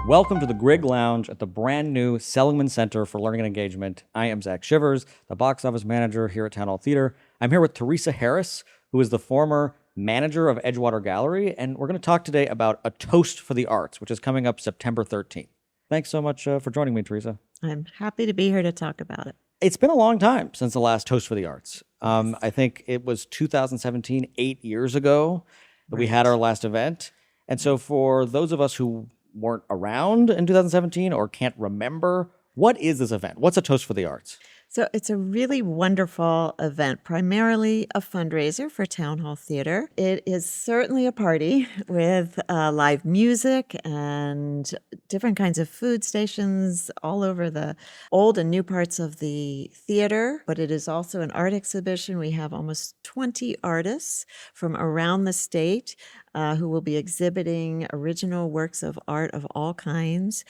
Welcome to the Grig Lounge at the brand new Seligman Center for Learning and Engagement. I am Zach Shivers, the box office manager here at Town Hall Theater. I'm here with Theresa Harris, who is the former manager of Edgewater Gallery, and we're going to talk today about A Toast for the Arts, which is coming up September 13th. Thanks so much for joining me, Theresa. I'm happy to be here to talk about it. It's been a long time since the last Toast for the Arts. I think it was 2017, 8 years ago, that we had our last event. And so for those of us who weren't around in 2017 or can't remember, what is this event? What's A Toast for the Arts? So it's a really wonderful event, primarily a fundraiser for Town Hall Theater. It is certainly a party with live music and different kinds of food stations all over the old and new parts of the theater, but it is also an art exhibition. We have almost 20 artists from around the state who will be exhibiting original works of art of all kinds.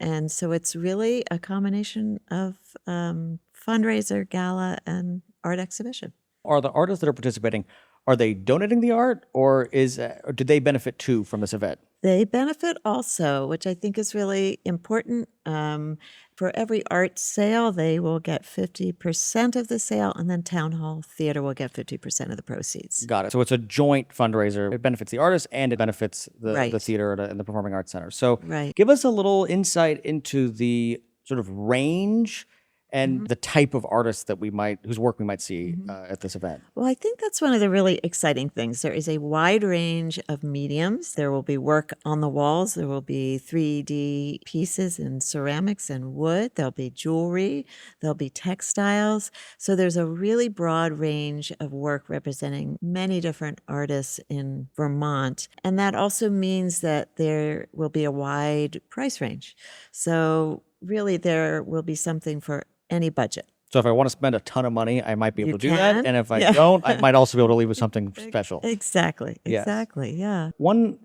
And so it's really a combination of fundraiser, gala, and art exhibition. Are the artists that are participating, are they donating the art, or do they benefit too from this event? They benefit also, which I think is really important. For every art sale, they will get 50% of the sale, and then Town Hall Theater will get 50% of the proceeds. Got it. So it's a joint fundraiser. It benefits the artists and it benefits the theater and the Performing Arts Center. So give us a little insight into the sort of range and the type of artists that whose work we might see at this event. Well, I think that's one of the really exciting things. There is a wide range of mediums. There will be work on the walls. There will be 3D pieces in ceramics and wood. There'll be jewelry. There'll be textiles. So there's a really broad range of work representing many different artists in Vermont. And that also means that there will be a wide price range. So really there will be something for any budget. So if I want to spend a ton of money, I might be able to do that. And if I don't, I might also be able to leave with something special. Exactly. Yeah. One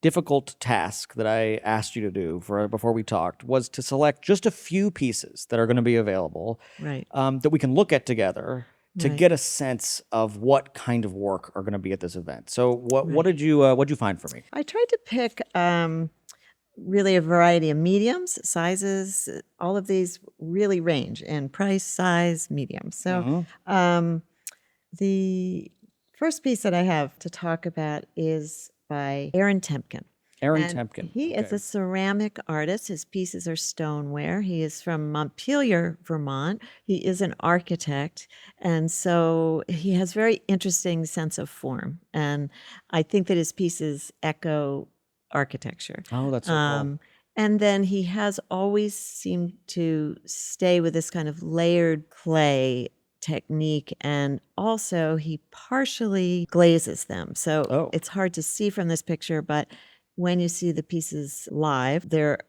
difficult task that I asked you to do before we talked was to select just a few pieces that are going to be available that we can look at together to get a sense of what kind of work are going to be at this event. So what did you find for me? I tried to pick really a variety of mediums, sizes. All of these really range in price, size, medium. So the first piece that I have to talk about is by Aron Temkin. Temkin. He is a ceramic artist. His pieces are stoneware. He is from Montpelier, Vermont. He is an architect. And so he has very interesting sense of form. And I think that his pieces echo architecture. Oh, that's so cool. And then he has always seemed to stay with this kind of layered clay technique, and also he partially glazes them. So it's hard to see from this picture, but when you see the pieces live, they're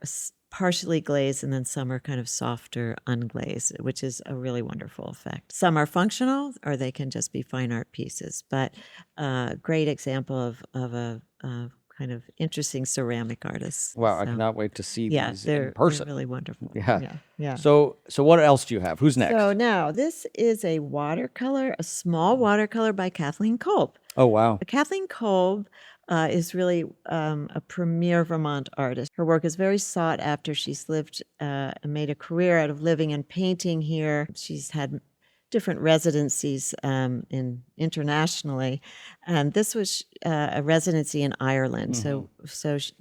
partially glazed and then some are kind of softer unglazed, which is a really wonderful effect. Some are functional or they can just be fine art pieces, but a great example of a kind of interesting ceramic artists. Wow, I cannot wait to see these in person. They're really wonderful. Yeah. So what else do you have? Who's next? So now this is a watercolor, a small watercolor by Kathleen Kolb. Oh, wow. Kathleen Kolb is really a premier Vermont artist. Her work is very sought after. She's lived and made a career out of living and painting here. She's had different residencies internationally, and this was a residency in Ireland. So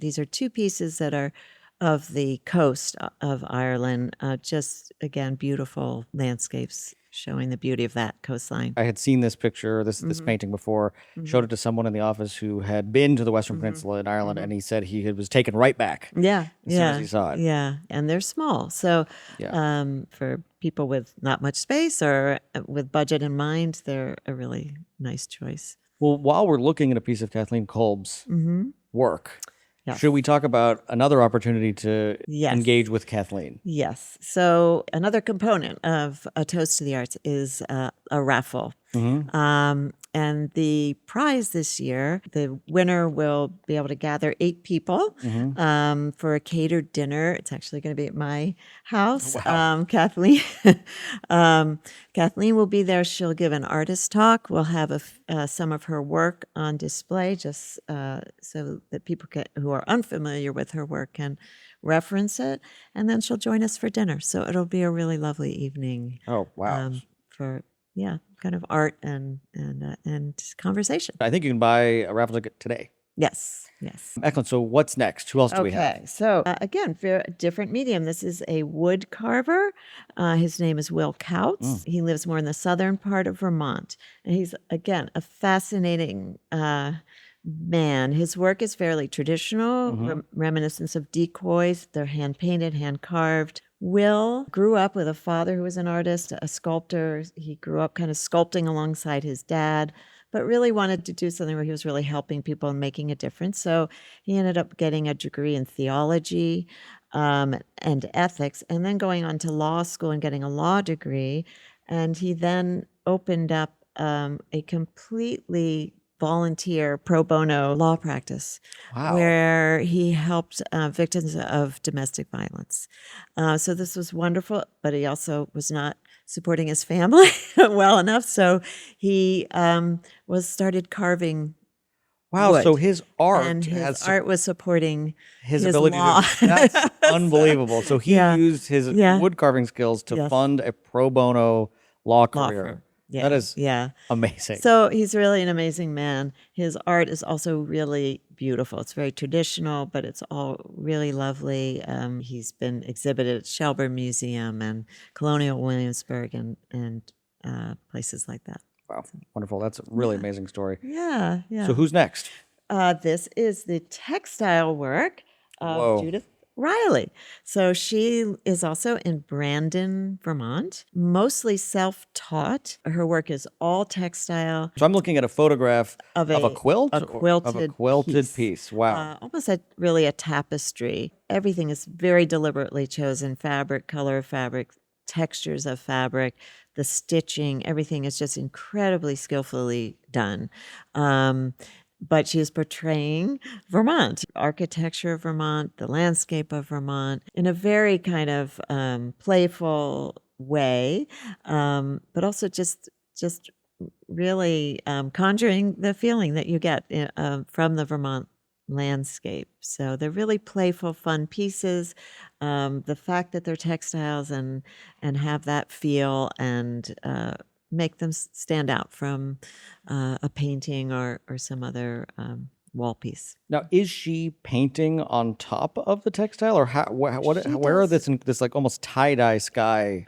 these are two pieces that are of the coast of Ireland. Just again, beautiful landscapes showing the beauty of that coastline. I had seen this picture, this painting before, showed it to someone in the office who had been to the Western Peninsula in Ireland, and he said he was taken right back as soon as he saw it. Yeah, and they're small. So for people with not much space or with budget in mind, they're a really nice choice. Well, while we're looking at a piece of Kathleen Kolb's work, should we talk about another opportunity to engage with Kathleen? Yes. So another component of A Toast to the Arts is a raffle. Mm-hmm. And the prize this year, the winner will be able to gather 8 people for a catered dinner. It's actually going to be at my house. Wow. Kathleen, Kathleen will be there. She'll give an artist talk. We'll have some of her work on display, just so that people who are unfamiliar with her work can reference it. And then she'll join us for dinner. So it'll be a really lovely evening. Oh, wow. For kind of art and conversation. I think you can buy a raffle ticket today. Yes. Excellent. So what's next? Who else do we have? Okay. So again, for a different medium, this is a wood carver. His name is Will Kautz. He lives more in the southern part of Vermont. And he's, again, a fascinating man. His work is fairly traditional, reminiscent of decoys. They're hand-painted, hand-carved. Will grew up with a father who was an artist, a sculptor. He grew up kind of sculpting alongside his dad, but really wanted to do something where he was really helping people and making a difference. So he ended up getting a degree in theology and ethics, and then going on to law school and getting a law degree. And he then opened up a completely volunteer pro bono law practice where he helped victims of domestic violence. So this was wonderful, but he also was not supporting his family well enough. So he started carving wood. So his art and his art was supporting his his ability law. to. That's unbelievable. So he used his wood carving skills to fund a pro bono law career. firm. Yeah. That is amazing. So he's really an amazing man. His art is also really beautiful. It's very traditional, but it's all really lovely. He's been exhibited at Shelburne Museum and Colonial Williamsburg and places like that. Wow, wonderful. That's a really amazing story. Yeah. So who's next? This is the textile work of Judith Reilly. So she is also in Brandon, Vermont, mostly self-taught. Her work is all textile. So I'm looking at a photograph of a quilt? A quilted, of a quilted piece. Wow. Almost really a tapestry. Everything is very deliberately chosen. Fabric, color of fabric, textures of fabric, the stitching, everything is just incredibly skillfully done. But she is portraying Vermont, architecture of Vermont, the landscape of Vermont in a very kind of playful way, but also just really conjuring the feeling that you get from the Vermont landscape. So they're really playful, fun pieces. The fact that they're textiles and have that feel and make them stand out from a painting or some other wall piece. Now, is she painting on top of the textile, or where are this like almost tie-dye sky?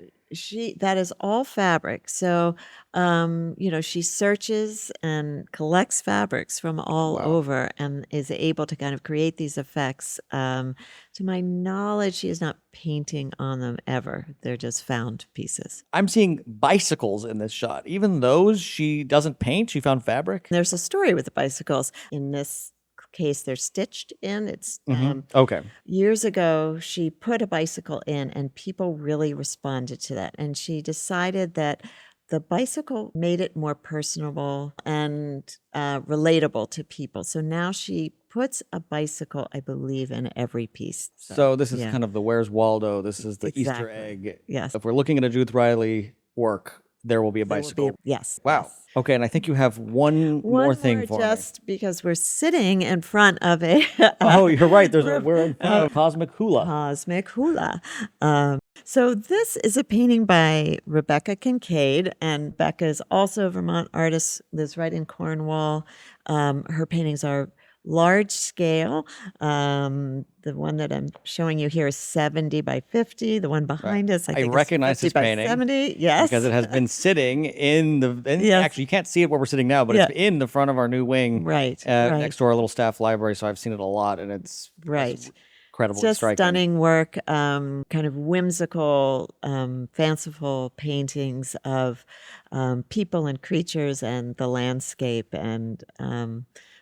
That is all fabric. So, she searches and collects fabrics from all over and is able to kind of create these effects. To my knowledge, she is not painting on them ever. They're just found pieces. I'm seeing bicycles in this shot. Even those she doesn't paint, she found fabric. There's a story with the bicycles. In this case, they're stitched in. It's okay. Years ago, she put a bicycle in and people really responded to that. And she decided that the bicycle made it more personable and relatable to people. So now she puts a bicycle, I believe, in every piece. So this is kind of the Where's Waldo? This is the Easter egg. Yes. If we're looking at a Judith Reilly work, there will be a bicycle. Yes. Wow. Yes. Okay, and I think you have one more thing for just because we're sitting in front of a... oh, you're right. We're in front of Cosmic Hula. Cosmic Hula. So this is a painting by Rebecca Kinkead, and Becca is also a Vermont artist, lives right in Cornwall. Her paintings are large scale. The one that I'm showing you here is 70 by 50. The one behind us, I think, recognize is 50 this by painting. 70. Yes, because it has been sitting in the. Actually, you can't see it where we're sitting now, but it's in the front of our new wing, right, next to our little staff library. So I've seen it a lot, and it's incredible, just striking. Stunning work. Kind of whimsical, fanciful paintings of people and creatures and the landscape and.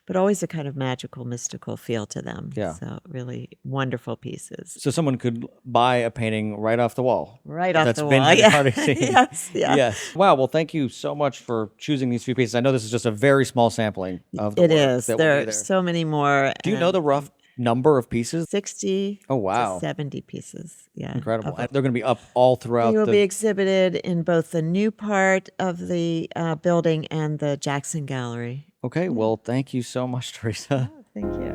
but always a kind of magical, mystical feel to them. Yeah. So really wonderful pieces. So someone could buy a painting right off the wall. Right off That's the been wall. at the party scene. Yes, yeah. Yes. Wow. Well, thank you so much for choosing these few pieces. I know this is just a very small sampling of the It work is. that will There be are there. so many more. Do you know the rough number of pieces? 60 Oh, wow. to 70 pieces. Yeah. Incredible. of And they're going to be up all throughout They will the... be exhibited in both the new part of the building and the Jackson Gallery. Okay. Well, thank you so much, Theresa. Thank you.